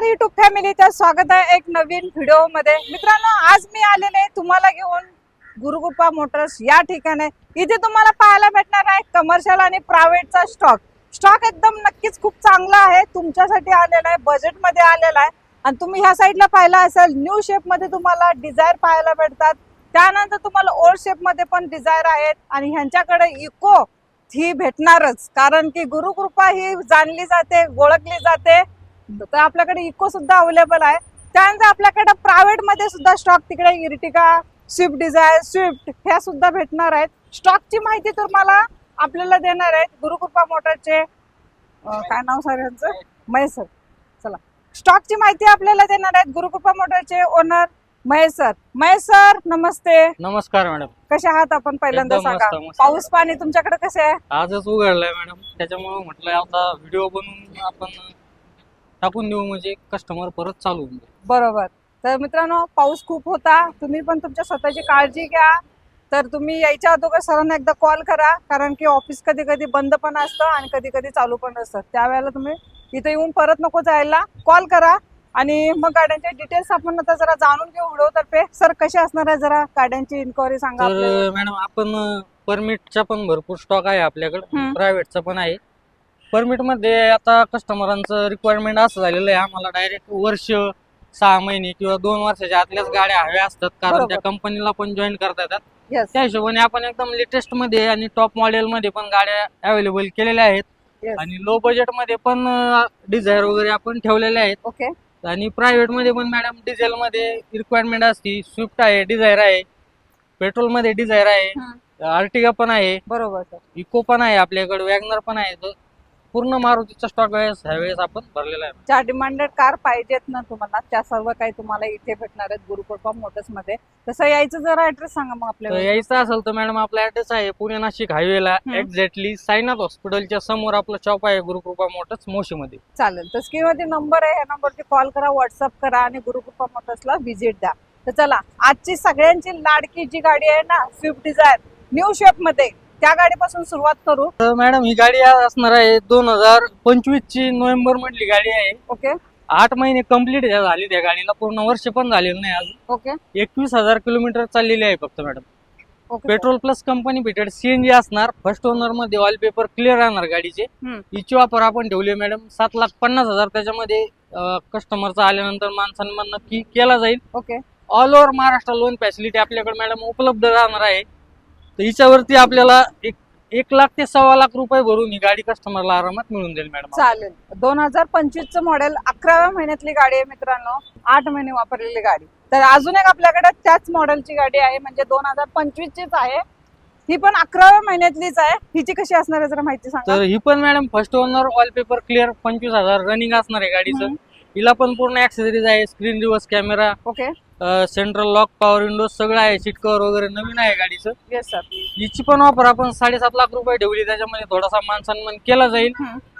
नमस्कार YouTube फॅमिलीचं स्वागत आहे एक नवीन व्हिडिओ मध्ये। मित्रांनो, आज मी आलेले तुम्हाला घेऊन गुरुकृपा मोटर्स या ठिकाणी। इथे तुम्हाला पाहायला भेटणार आहे कमर्शियल आणि प्रायव्हेटचा स्टॉक एकदम नक्कीच खूप चांगला आहे, तुमच्यासाठी आलेला आहे, बजेट मध्ये आलेला आहे। आणि तुम्ही ह्या साइडला पाहिला असेल न्यू शेप मध्ये तुम्हाला डिझायर पाहायला भेटतात, त्यानंतर तुम्हाला ओल्ड शेप मध्ये पण डिझायर आहेत आणि ह्यांच्याकडे इको ही भेटणारच, कारण की गुरुकृपा ही जाणली जाते, ओळखली जाते। तर आपल्याकडे इको सुद्धा अवेलेबल आहे। त्यानंतर आपल्याकडे प्रायव्हेट मध्ये सुद्धा स्टॉक तिकडे इर्टिगा, स्विफ्ट डिझायर, स्विफ्ट ह्या सुद्धा भेटणार आहेत। स्टॉकची माहिती तुम्हाला आपल्याला देणार आहेत गुरुकृपा मोटरचे काय नाव सर यांचं, महेश सर। चला, स्टॉकची माहिती आपल्याला देणार आहेत गुरुकृपा मोटरचे owner Mahesh sir. Mahesh sir नमस्ते। नमस्कार मॅडम, कसे आहात आपण? पहिल्यांदा एकदम सांगा, मस्त, मस्त. पाऊस पाणी तुमच्याकडे कसं आहे? आजच उघडलाय मॅडम, त्याच्यामुळे म्हटलं आता व्हिडिओ बनवून आपण टाकून देऊ, म्हणजे कस्टमर परत चालू होऊन जाईल। बरोबर। तर मित्रांनो, पाऊस खूप होता, तुम्ही पण तुमच्या स्वतःची काळजी घ्या। तर तुम्ही यायच्या अगोदर सरांना एकदा कॉल करा, कारण की ऑफिस कधी कधी बंद पण असतं आणि कधी कधी चालू पण असतं, त्यावेळेला तुम्ही इथे येऊन परत नको जायला, कॉल करा। आणि मग गाड्यांचे डिटेल्स आपण आता जरा जाणून घेऊ व्हिडिओ तर्फे। सर कसे असणार आहे, जरा गाड्यांची इन्क्वायरी सांगा आपल्याला। तर मॅडम, आपण परमिटचा पण भरपूर स्टॉक आहे आपल्याकडे, प्रायव्हेटचा पण आहे। परमिट मध्ये आता कस्टमरांचं रिक्वायरमेंट असं झालेलं आहे, आम्हाला डायरेक्ट वर्ष, 6 महिने किंवा 2 वर्षाच्या आतल्याच गाड्या हव्या असतात, कारण त्या कंपनीला पण जॉईन करता येतात। त्या हिशोबाने आपण एकदम लेटेस्ट मध्ये आणि टॉप मॉडेल मध्ये पण गाड्या अवेलेबल केलेल्या आहेत आणि लो बजेट मध्ये पण डिझायर वगैरे आपण ठेवलेले आहेत। ओके। आणि प्रायव्हेट मध्ये पण मॅडम डिझेल मध्ये रिक्वायरमेंट असती, स्विफ्ट आहे, डिझायर आहे, पेट्रोल मध्ये डिझायर आहे, आर्टिगा पण आहे, बरोबर सर, इको पण आहे, आपल्याकडे वॅगनर पण आहे। तर पूर्ण मारुतीचा स्टॉक ह्यावेळेस आपण भरलेला आहे। ज्या डिमांडेड कार पाहिजेत ना तुम्हाला, त्या सर्व काही तुम्हाला इथे भेटणार आहेत गुरुकृपा मोटर्स मध्ये। तसं यायचं जरा ऍड्रेस सांगा मग आपल्याला। यायचं असेल तर मॅडम, आपला ऍड्रेस आहे पुणे नाशिक हायवेला, एक्झॅक्टली साईनाथ हॉस्पिटलच्या समोर आपलं शॉप आहे गुरुकृपा मोटर्स मोशीमध्ये। चालेल, तर स्क्रीन वरती नंबर आहे, ह्या नंबरवरती कॉल करा, व्हॉट्सअप करा आणि गुरुकृपा मोटर्सला व्हिजिट द्या। तर चला, आजची सगळ्यांची लाडकी जी गाडी आहे ना, स्विफ्ट डिझायर न्यू शेप मध्ये, त्या गाडीपासून सुरुवात करू। तर मॅडम, ही गाडी असणार आहे 2025 ची नोव्हेंबर मधली गाडी आहे। ओके। 8 महिने कंप्लीट झाली त्या गाडीला, पूर्ण वर्ष पण झालेलं नाही अजून। ओके। 21,000 किलोमीटर चाललेली आहे फक्त madam. Petrol plus company fitted CNG असणार, फर्स्ट ओनर मध्ये ऑल पेपर क्लिअर राहणार गाडीचे। हिची वापर आपण ठेवली मॅडम 7,50,000, त्याच्यामध्ये कस्टमरचा आल्यानंतर मान सन्मान नक्की केला जाईल। Okay. All over Maharashtra loan facility आपल्याकडे मॅडम उपलब्ध राहणार आहे। तर हिच्यावरती आपल्याला 1 लाख ते 1.25 लाख रुपये भरून ही गाडी कस्टमरला आरामात मिळून जाईल मॅडम। चालेल। 2025 चं मॉडेल, 11व्या महिन्यातली गाडी आहे मित्रांनो, 8 महिने वापरलेली गाडी। तर अजून एक आपल्याकडे त्याच मॉडेलची गाडी आहे, म्हणजे 2025 चीच आहे, ही पण 11व्या महिन्यातलीच आहे। हिची कशी असणार आहे जरा माहिती सांगा। तर ही पण madam first owner all paper clear, 25,000 running असणार आहे गाडीचं। हिला पण पूर्ण ऍक्सेसरीज आहे, screen reverse camera, okay, central lock, power window सगळं आहे, सीट कव्हर वगैरे नवीन आहे गाडीचं। Yes sir. हिची पण ऑफर आपण 7.5 लाख रुपये ठेवली, त्याच्यामध्ये थोडासा मान सन्मान केला जाईल।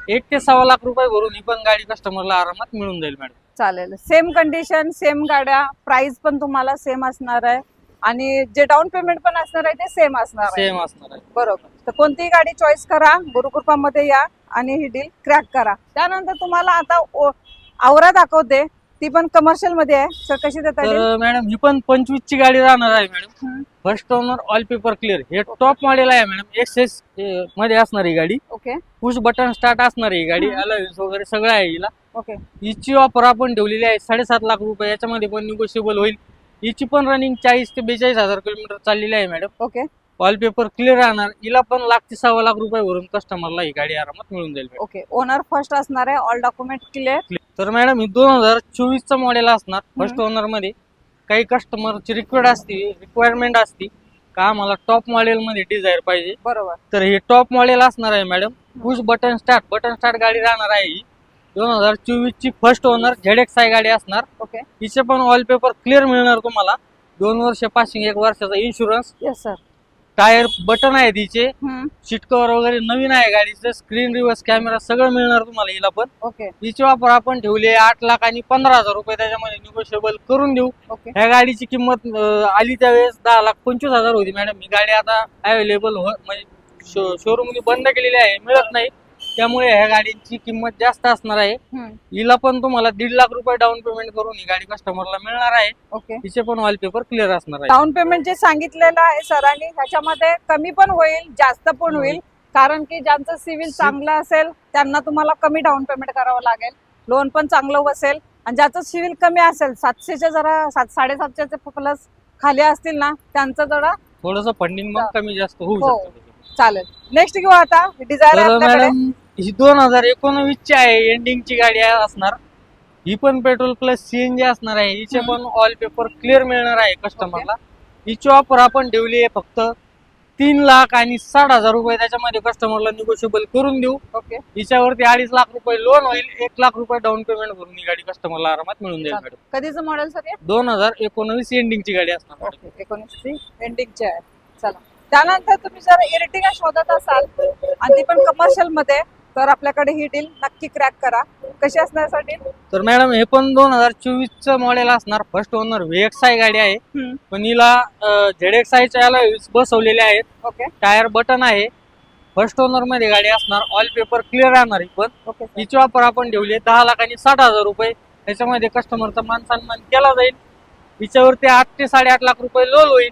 1 ते 1.25 लाख रुपये भरून ही पण गाडी कस्टमरला आरामात मिळून जाईल मॅडम। चालेल, सेम कंडिशन, सेम गाड्या, प्राइस पण तुम्हाला सेम असणार आहे आणि जे डाऊन पेमेंट पण असणार आहे ते सेम असणार आहे। बरोबर। तर कोणतीही गाडी चॉईस करा, गुरुकृपा मध्ये या आणि ही डील क्रॅक करा। त्यानंतर तुम्हाला आता आवरा दाखवते, ती पण कमर्शियल मध्ये आहे सर, कशी देता येईल? तर मॅडम, ही पण 25 ची गाडी राहणार आहे madam, first owner all paper clear, हे टॉप मॉडेल आहे मॅडम, एक्सेस मध्ये असणार ही गाडी। ओके। पुश बटन स्टार्ट असणार ही गाडी, अलायन्स वगैरे सगळं आहे हिला। ओके। हिची ऑफर आपण ठेवलेली आहे 7.5 लाख रुपये, याच्यामध्ये पण निगोशिएबल होईल। हिची पण रनिंग 40 ते 42,000 किलोमीटर चाललेली आहे madam. Okay. All paper clear राहणार, हिला पण 1 लाख ते 1.25 लाख रुपये भरून कस्टमरला ही गाडी आरामात मिळून जाईल। ओके। ओनर फर्स्ट असणार आहे, ऑल डॉक्युमेंट क्लिअर। तर मॅडम, ही 2024 चं मॉडेल असणार, फर्स्ट ओनर मध्ये। काही कस्टमरची रिक्वायरमेंट असती का आम्हाला टॉप मॉडेल मध्ये डिझायर पाहिजे, बरोबर, तर हे टॉप मॉडेल असणार आहे मॅडम। पुश बटन स्टार्ट गाडी राहणार आहे ही, 2024 ची फर्स्ट ओनर ZXi गाडी असणार। ओके। हिचे पण ऑल पेपर क्लिअर मिळणार तुम्हाला, 2 वर्ष पासिंग, 1 वर्षाचा insurance. Yes sir. Tyre button आहे तिचे, सीट कव्हर वगैरे नवीन आहे गाडीचं, स्क्रीन रिव्हर्स कॅमेरा सगळं मिळणार तुम्हाला हिला पण। ओके। हिची वापर आपण ठेवली 8 लाख आणि 15,000 रुपये, त्याच्यामध्ये निगोशिएबल करून देऊ। ह्या गाडीची किंमत आली त्यावेळेस 10,25,000 होती मॅडम। ही गाडी आता अवेलेबल म्हणजे शोरूम बंद केलेली आहे, मिळत नाही, त्यामुळे ह्या गाडीची किंमत जास्त असणार आहे. हिला पण तुम्हाला 1.5 लाख रुपये डाऊन पेमेंट करून ही गाडी कस्टमरला मिळणार आहे. ओके. तिचे पण वॉलपेपर क्लिअर असणार आहे. डाऊन पेमेंट जे सांगितलेलं आहे सरांनी ह्याच्यामध्ये कमी पण होईल जास्त पण होईल, कारण की ज्यांचं सिव्हिल चांगलं असेल त्यांना तुम्हाला कमी डाऊन पेमेंट करावं लागेल, लोन पण चांगलं बसेल. आणि ज्याचं सिव्हिल कमी असेल 700च्या जरा 700-750च्या प्लस खाली असतील ना त्यांचं जरा थोडंसं फंडिंग मग कमी जास्त होऊ हो. शकतं. चालेल. नेक्स्ट घेऊ आता डिझायर तर आपल्याकडे. मॅडम ही 2019 ची आहे, एंडिंगची गाडी असणार. ही पण पेट्रोल प्लस सीएनजी असणार आहे. हिचे पण ऑल पेपर क्लिअर मिळणार आहे कस्टमरला. हिची ऑफर आपण ठेवली आहे फक्त 3,60,000 रुपये. त्याच्यामध्ये कस्टमरला निगोशिएबल करून देऊ. ओके. हिच्यावरती 2.5 लाख रुपये लोन होईल. 1 लाख रुपये डाऊन पेमेंट भरून ही गाडी कस्टमरला आरामात मिळून जाईल मॅडम. कधीचं मॉडेल सर हे? 2019 एंडिंगची गाडी असणार. ओके. 19 एंडिंगचे आहे. चला, त्यानंतर तुम्ही जर इर्टिगा शोधत असाल आणि ती पण कमर्शियल मध्ये, तर आपल्याकडे ही डील नक्की क्रॅक करा. कशी असणार सर डील? तर मॅडम हे पण 2024 मॉडेल असणार. फर्स्ट ओनर VXI गाडी आहे. पण हिला ZXI च्या बसवलेले आहेत. ओके. टायर बटन आहे. फर्स्ट ओनर मध्ये गाडी असणार. ऑल पेपर क्लिअर राहणार. पण ओके. हिची ऑफर आपण ठेवली 10,60,000 रुपये. त्याच्यामध्ये कस्टमरचा मान सन्मान केला जाईल. हिच्यावरती 8 ते 8.5 लाख रुपये लोन होईल.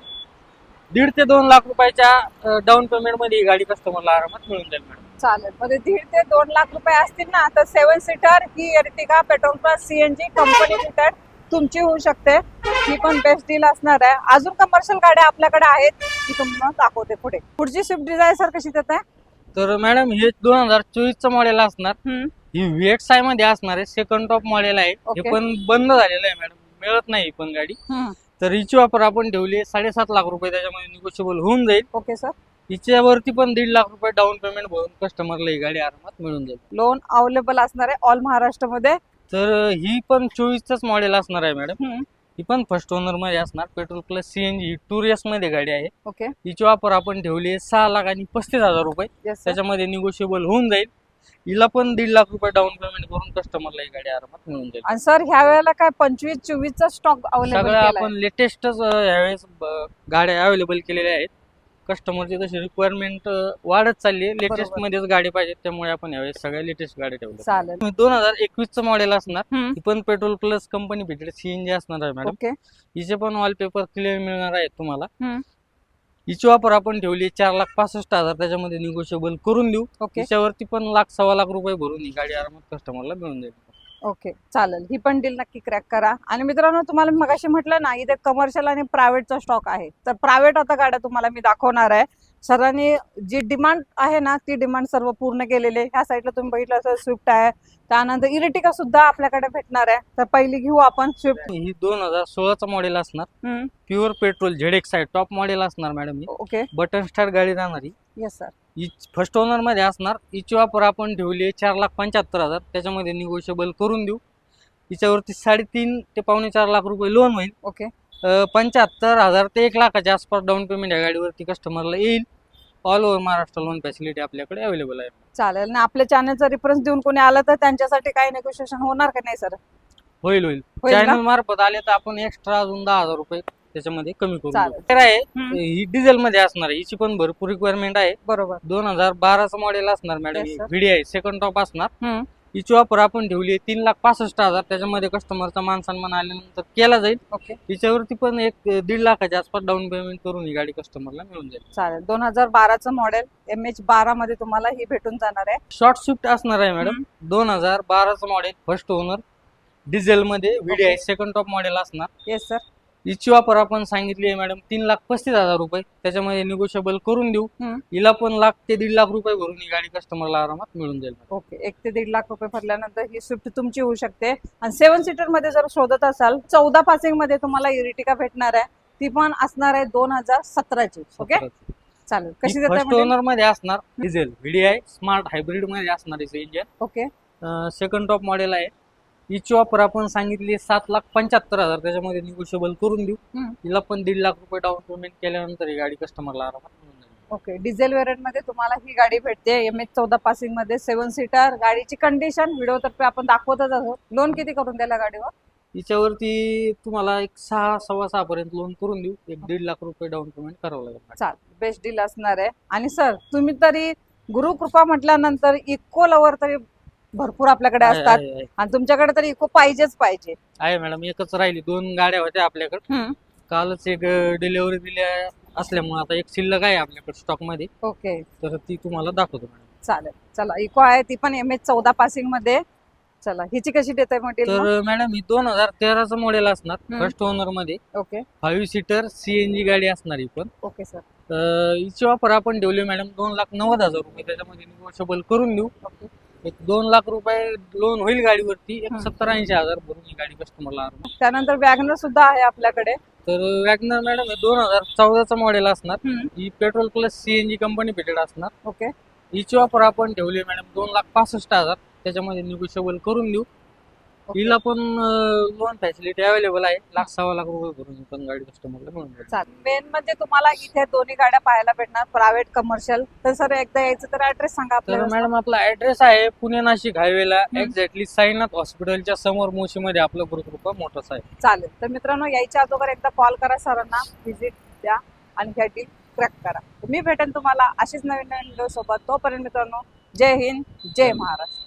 1.5 ते 2 लाख रुपयाच्या डाऊन पेमेंट मध्ये ही गाडी कस्टमरला आरामात मिळून जाईल मॅडम. चालेल. मध्ये 1.5 ते 2 लाख रुपये असतील ना तर 7 सीटर ही Ertiga petrol plus CNG company fitted तुमची होऊ शकते. ही पण बेस्ट डील असणार आहे. अजून कमर्शियल गाड्या आपल्याकडे आहेत, ती तुम्हाला दाखवते पुढे. पुढची स्विफ्ट डिझायर सर कशी देत आहे? तर मॅडम हे 2024 मॉडेल असणार. ही VXI मध्ये असणार आहे. सेकंड टॉप मॉडेल आहे. हे पण बंद झालेलं आहे मॅडम, मिळत नाही पण गाडी. तर हिची ऑफर आपण ठेवली 7.5 लाख रुपये. त्याच्यामध्ये निगोशिएबल होऊन जाईल. Okay sir. हिच्यावरती पण 1.5 लाख रुपये डाऊन पेमेंट भरून कस्टमरला ही गाडी आरामात मिळून जाईल. लोन अवेलेबल असणार आहे ऑल महाराष्ट्रामध्ये. तर ही पण 24च मॉडेल असणार आहे मॅडम. ही पण फर्स्ट ओनर मध्ये असणार. पेट्रोल प्लस सीएनजी टुरियस मध्ये गाडी आहे. ओके. हिची ऑफर आपण ठेवली 6,35,000 रुपये. त्याच्यामध्ये निगोशिएबल होऊन जाईल. हिला पण 1.5 लाख रुपये डाऊन पेमेंट करून कस्टमरला ही गाडी आरामात मिळून जाईल. आणि सर ह्या वेळेला काय 25-24 चा स्टॉक अवेलेबल सगळ्या आपण लेटेस्टच यावेळेस गाड्या अवेलेबल केलेल्या आहेत. कस्टमरची तशी रिक्वायरमेंट वाढत चालली आहे. लेटेस्ट मध्येच गाडी पाहिजे, त्यामुळे आपण यावेळेस सगळ्या लेटेस्ट गाड्या ठेवल्या. चालेल. 2021 मॉडेल असणार. ही पण petrol plus company fitted CNG असणार आहे मॅडम. ओके. हिचे पण वॉलपेपर क्लिअर मिळणार आहेत तुम्हाला. हिची ऑफर आपण ठेवली 4,65,000. त्याच्यामध्ये निगोशिएबल करून देऊ. ओके. हिच्यावरती पण 1,00,000-1,15,000 रुपये भरून ही गाडी आरामात कस्टमरला मिळून जाईल. ओके. चालेल. ही पण डील नक्की क्रॅक करा. आणि मित्रांनो, तुम्हाला मगाशी म्हटलं ना इथे कमर्शियल आणि प्रायव्हेटचा स्टॉक आहे, तर प्रायव्हेट आता गाड्या तुम्हाला मी दाखवणार आहे. सरांनी जी डिमांड आहे ना ती डिमांड सर्व पूर्ण केलेली आहे. ह्या साईडला तुम्ही बघितलं असेल स्विफ्ट आहे, त्यानंतर इर्टिगा सुद्धा आपल्याकडे भेटणार आहे. तर पहिली घेऊ आपण स्विफ्ट. ही 2016 मॉडेल असणार. Pure petrol ZXI top model असणार मॅडम. ओके. बटन स्टार्ट गाडी राहणार. Yes sir. ही फर्स्ट ओनर मध्ये असणार. हिची ऑफर आपण ठेवली 4,75,000. त्याच्यामध्ये निगोशिएबल करून देऊ. हिच्यावरती 3.5 ते 4.25 लाख रुपये लोन होईल. ओके. 75,000 ते 1 लाखाच्या आसपास डाऊन पेमेंट या गाडीवरती कस्टमरला येईल. All over Maharashtra loan facility आपल्याकडे अवेलेबल आहे. चालेल ना. आपल्या चॅनलचा रेफरन्स देऊन कोणी आलं तर त्यांच्यासाठी काही नेगोशिएशन होणार का नाही सर? होईल. चॅनल मार्फत आले तर आपण एक्स्ट्रा अजून 10,000 रुपये त्याच्यामध्ये कमी करू. ही डिझेल मध्ये असणार आहे. हिची पण भरपूर रिक्वायरमेंट आहे. बरोबर. 2012 मॉडेल असणार मॅडम. VDI सेकंड टॉप असणार. हिची ऑफर आपण ठेवली 3,65,000. त्याच्यामध्ये कस्टमरचा मान सन्मान आल्यानंतर केला जाईल. ओके. हिच्यावरती पण 1.5 लाखाच्या आसपास डाऊन पेमेंट करून ही गाडी कस्टमरला मिळून जाईल. चालेल. 2012 मॉडेल MH12 मध्ये तुम्हाला ही भेटून जाणार आहे. शॉर्ट स्विफ्ट असणार आहे madam. 2012 model first owner diesel मध्ये VDI सेकंड टॉप मॉडेल असणार. Yes sir. हिची ऑफर आपण सांगितली आहे मॅडम 3,35,000 रुपये. त्याच्यामध्ये निगोशिएबल करून देऊ. हिला पण 1 ते 1.5 लाख रुपये भरून ही गाडी कस्टमरला आरामात मिळून जाईल. ओके. 1 ते 1.5 लाख रुपये भरल्यानंतर ही स्विफ्ट तुमची होऊ शकते. आणि 7 सीटर मध्ये जर शोधत असाल 14 पासिंग मध्ये तुम्हाला इर्टिगा भेटणार आहे. ती पण असणार आहे 2017 ची. ओके. चालेल. कशी देताय? फर्स्ट ओनर मध्ये असणार. डिझेल VDI स्मार्ट हायब्रिड मध्ये असणार आहे engine. Okay. Second top model आहे. हिची ऑफर आपण सांगितली 7,75,000. त्याच्यामध्ये निगोशिएबल करून देऊ. हिला पण 1.5 लाख रुपये डाऊन पेमेंट केल्यानंतर ही गाडी कस्टमरला आरामात मिळून जाईल. ओके. डिझेल व्हेरियंट मध्ये तुम्हाला ही गाडी भेटते. MH14 पासिंग मध्ये 7 सीटर. गाडीची कंडिशन व्हिडिओ तर्फे आपण दाखवतच आहोत. लोन किती करून द्यायला गाडीवर? हिच्यावरती तुम्हाला 6-6.25 पर्यंत लोन करून देऊ. 1.5 लाख रुपये डाऊन पेमेंट करावं लागेल. चालेल. बेस्ट डील असणार आहे. आणि सर तुम्ही तरी गुरुकृपा म्हटल्यानंतर इको लवर तरी भरपूर आपल्याकडे असतात आहे आणि तुमच्याकडे तर इको पाहिजेच पाहिजे. मॅडम, एकच राहिली, 2 गाड्या होत्या आपल्याकडे. हम्म. कालच एक डिलिव्हरी दिल्या असल्यामुळे आता एक शिल्लक आहे आपल्याकडे स्टॉक मध्ये, ओके, तर ती तुम्हाला दाखवतो मॅडम. चालेल. चला, इको आहे ती पण MH14 पासिंग मध्ये. चला, हिची कशी देताय म्हटलं? तर मॅडम ही 2013चं मॉडेल असणार, हम्म. फर्स्ट ओनर मध्ये. ओके 5 सीटर CNG गाडी असणार ही पण. Okay sir. हिची ऑफर आपण ठेवली मॅडम 2,90,000 रुपये, त्याच्यामध्ये निगोशिएबल करून देऊ. ओके. एक 2 लाख रुपये लोन होईल गाडीवरती, एक हम्म. 70-80 हजार भरून ही गाडी कस्टमरला. त्यानंतर वॅगनर सुद्धा आहे आपल्याकडे. तर वॅगनर मॅडम 2014चं मॉडेल असणार. हम्म. ही petrol plus CNG company fitted असणार. ओके हिची ऑफर आपण ठेवली मॅडम 2,65,000, त्याच्यामध्ये निगोशिएबल करून देऊ. ओके. हिला पण लोन फॅसिलिटी अवेलेबल आहे, 1,00,000-1,15,000 रुपये भरून ही पण गाडी कस्टमरला मिळून जाईल. चालेल. मेन म्हणजे तुम्हाला इथे दोन्ही गाड्या पाहायला भेटणार, प्रायव्हेट कमर्शियल. तर सर एकदा यायचं तर ऍड्रेस सांगा तर आपल्याला. मॅडम आपला ऍड्रेस आहे पुणे नाशिक हायवेला, एक्झॅक्टली साईनाथ हॉस्पिटलच्या समोर मोशीमध्ये आपलं गुरुकृपा मोटर्स आहे. चालेल. तर मित्रांनो, यायच्या अगोदर एकदा कॉल करा सरांना, व्हिजिट द्या आणि ह्या डील ट्रॅक करा. मी भेटेन तुम्हाला अशीच नवीन नवीन व्हिडिओ सोबत. तोपर्यंत मित्रांनो, जय हिंद, जय महाराष्ट्र.